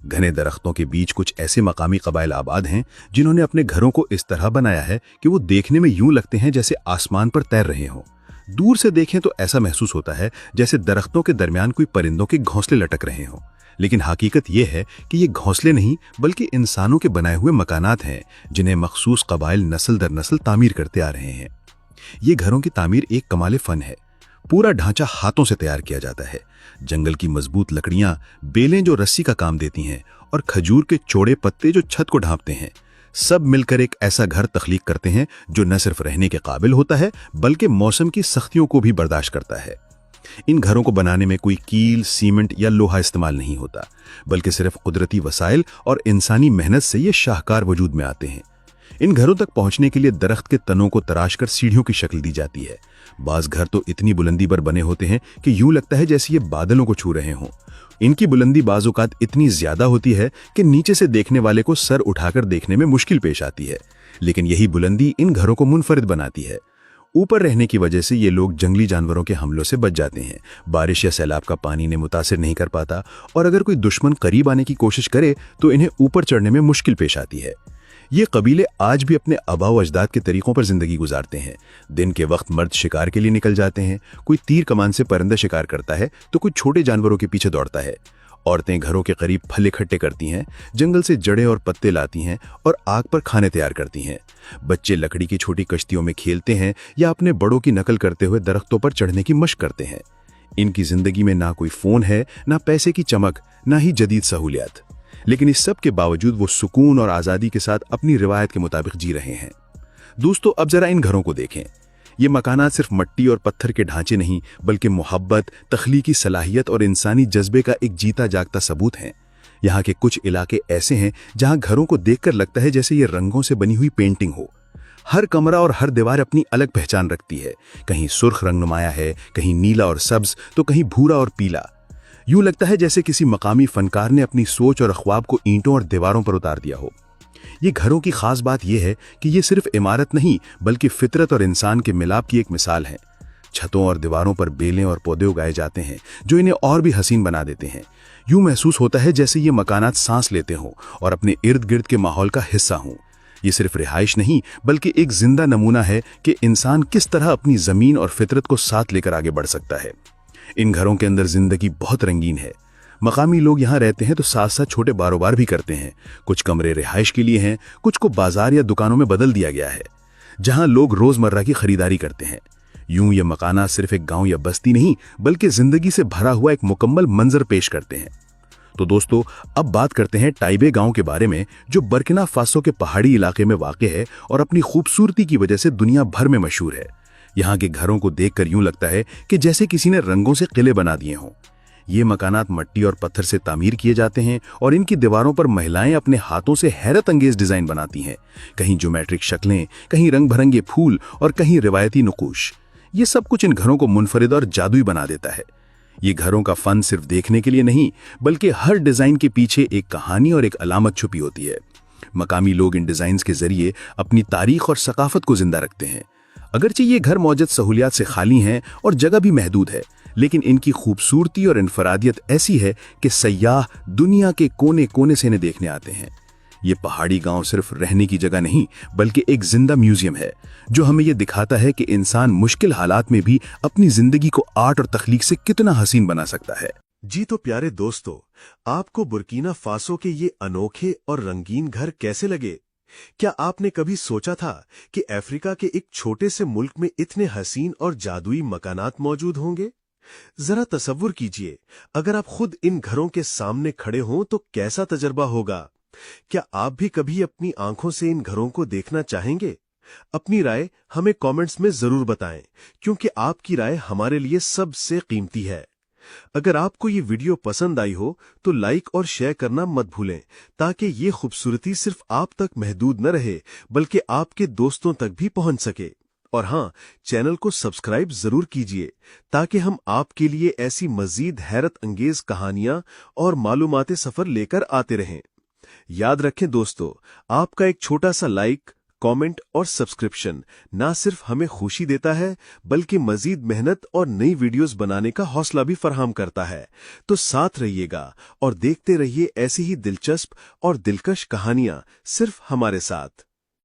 घने दरख्तों के बीच कुछ ऐसे मकामी कबाइल आबाद हैं जिन्होंने अपने घरों को इस तरह बनाया है कि वो देखने में यूं लगते हैं जैसे आसमान पर तैर रहे हों। दूर से देखें तो ऐसा महसूस होता है जैसे दरख्तों के दरमियान कोई परिंदों के घोंसले लटक रहे हों। लेकिन हकीकत यह है कि ये घोंसले नहीं बल्कि इंसानों के बनाए हुए मकानात हैं जिन्हें मखसूस कबाइल नस्ल दर नस्ल तामीर करते आ रहे हैं। ये घरों की तामीर एक कमाल फन है। पूरा ढांचा हाथों से तैयार किया जाता है। जंगल की मजबूत लकड़ियां, बेलें जो रस्सी का काम देती हैं और खजूर के चौड़े पत्ते जो छत को ढांपते हैं, सब मिलकर एक ऐसा घर तख्लीक करते हैं जो न सिर्फ रहने के काबिल होता है बल्कि मौसम की सख्तियों को भी बर्दाश्त करता है। इन घरों को बनाने में कोई कील, सीमेंट या लोहा इस्तेमाल नहीं होता, बल्कि सिर्फ कुदरती वसाइल और इंसानी मेहनत से ये शाहकार वजूद में आते हैं। इन घरों तक पहुंचने के लिए दरख्त के तनों को तराशकर सीढ़ियों की शक्ल दी जाती है। बाज घर तो इतनी बुलंदी पर बने होते हैं कि यूं लगता है जैसे ये बादलों को छू रहे हों। इनकी बुलंदी बाज़-औक़ात इतनी ज्यादा होती है कि नीचे से देखने वाले को सर उठाकर देखने में मुश्किल पेश आती है, लेकिन यही बुलंदी इन घरों को मुनफरिद बनाती है। ऊपर रहने की वजह से ये लोग जंगली जानवरों के हमलों से बच जाते हैं। बारिश या सैलाब का पानी इन्हें मुतासिर नहीं कर पाता और अगर कोई दुश्मन करीब आने की कोशिश करे तो इन्हें ऊपर चढ़ने में मुश्किल पेश आती है। ये कबीले आज भी अपने आबाओ अजदाद के तरीकों पर जिंदगी गुजारते हैं। दिन के वक्त मर्द शिकार के लिए निकल जाते हैं। कोई तीर कमान से परिंदा शिकार करता है तो कोई छोटे जानवरों के पीछे दौड़ता है। औरतें घरों के करीब फल इकट्ठे करती हैं, जंगल से जड़ें और पत्ते लाती हैं और आग पर खाने तैयार करती हैं। बच्चे लकड़ी की छोटी कश्तियों में खेलते हैं या अपने बड़ों की नकल करते हुए दरख्तों पर चढ़ने की मशक करते हैं। इनकी जिंदगी में ना कोई फोन है, ना पैसे की चमक, ना ही जदीद सहूलियात, लेकिन इस सब के बावजूद वो सुकून और आज़ादी के साथ अपनी रिवायत के मुताबिक जी रहे हैं। दोस्तों, अब जरा इन घरों को देखें। ये मकानात सिर्फ मट्टी और पत्थर के ढांचे नहीं बल्कि मोहब्बत, तख्लीकी सलाहियत और इंसानी जज्बे का एक जीता जागता सबूत हैं। यहाँ के कुछ इलाके ऐसे हैं जहाँ घरों को देखकर लगता है जैसे ये रंगों से बनी हुई पेंटिंग हो। हर कमरा और हर दीवार अपनी अलग पहचान रखती है। कहीं सुर्ख रंग नुमाया है, कहीं नीला और सब्ज, तो कहीं भूरा और पीला। यूं लगता है जैसे किसी मकामी फनकार ने अपनी सोच और ख्वाब को ईंटों और दीवारों पर उतार दिया हो। ये घरों की खास बात यह है कि ये सिर्फ इमारत नहीं बल्कि फितरत और इंसान के मिलाप की एक मिसाल है। छतों और दीवारों पर बेलें और पौधे उगाए जाते हैं जो इन्हें और भी हसीन बना देते हैं। यूं महसूस होता है जैसे ये मकानात सांस लेते हों और अपने इर्द गिर्द के माहौल का हिस्सा हों। ये सिर्फ रिहाइश नहीं बल्कि एक जिंदा नमूना है कि इंसान किस तरह अपनी जमीन और फितरत को साथ लेकर आगे बढ़ सकता है। इन घरों के अंदर जिंदगी बहुत रंगीन है। मकामी लोग यहाँ रहते हैं तो साथ साथ छोटे कारोबार भी करते हैं। कुछ कमरे रिहाइश के लिए हैं, कुछ को बाजार या दुकानों में बदल दिया गया है जहाँ लोग रोजमर्रा की खरीदारी करते हैं। यूं ये मकाना सिर्फ एक गांव या बस्ती नहीं बल्कि जिंदगी से भरा हुआ एक मुकम्मल मंजर पेश करते हैं। तो दोस्तों, अब बात करते हैं टाइबे गांव के बारे में, जो बर्किना फासो के पहाड़ी इलाके में वाक़ है और अपनी खूबसूरती की वजह से दुनिया भर में मशहूर है। यहाँ के घरों को देखकर यूं लगता है कि जैसे किसी ने रंगों से किले बना दिए हों। ये मकानात मट्टी और पत्थर से तामीर किए जाते हैं और इनकी दीवारों पर महिलाएं अपने हाथों से हैरत अंगेज डिजाइन बनाती हैं। कहीं ज्योमेट्रिक शक्लें, कहीं रंग भरंगे फूल और कहीं रिवायती नुकूश। ये सब कुछ इन घरों को मुनफरिद और जादुई बना देता है। ये घरों का फन सिर्फ देखने के लिए नहीं बल्कि हर डिजाइन के पीछे एक कहानी और एक अलामत छुपी होती है। मकामी लोग इन डिजाइन के जरिए अपनी तारीख और सकाफत को जिंदा रखते हैं। अगरचे ये घर मौजूद सहूलियात से खाली हैं और जगह भी महदूद है, लेकिन इनकी खूबसूरती और इनफरादियत ऐसी है कि सयाह दुनिया के कोने कोने से इन्हें देखने आते हैं। ये पहाड़ी गांव सिर्फ रहने की जगह नहीं बल्कि एक जिंदा म्यूजियम है जो हमें ये दिखाता है कि इंसान मुश्किल हालात में भी अपनी जिंदगी को आर्ट और तख्लीक से कितना हसीन बना सकता है। जी तो प्यारे दोस्तों, आपको बुर्किना फासो के ये अनोखे और रंगीन घर कैसे लगे? क्या आपने कभी सोचा था कि अफ्रीका के एक छोटे से मुल्क में इतने हसीन और जादुई मकानात मौजूद होंगे? जरा तसव्वुर कीजिए, अगर आप खुद इन घरों के सामने खड़े हों तो कैसा तजर्बा होगा। क्या आप भी कभी अपनी आंखों से इन घरों को देखना चाहेंगे? अपनी राय हमें कमेंट्स में जरूर बताएं, क्योंकि आपकी राय हमारे लिए सबसे कीमती है। अगर आपको ये वीडियो पसंद आई हो तो लाइक और शेयर करना मत भूलें, ताकि ये खूबसूरती सिर्फ आप तक महदूद न रहे बल्कि आपके दोस्तों तक भी पहुंच सके। और हाँ, चैनल को सब्सक्राइब जरूर कीजिए ताकि हम आपके लिए ऐसी मजीद हैरत अंगेज कहानियां और मालूमाती सफर लेकर आते रहें। याद रखें दोस्तों, आपका एक छोटा सा लाइक, कमेंट और सब्सक्रिप्शन ना सिर्फ हमें खुशी देता है बल्कि मजीद मेहनत और नई वीडियोस बनाने का हौसला भी फराहम करता है। तो साथ रहिएगा और देखते रहिए ऐसी ही दिलचस्प और दिलकश कहानियां सिर्फ हमारे साथ।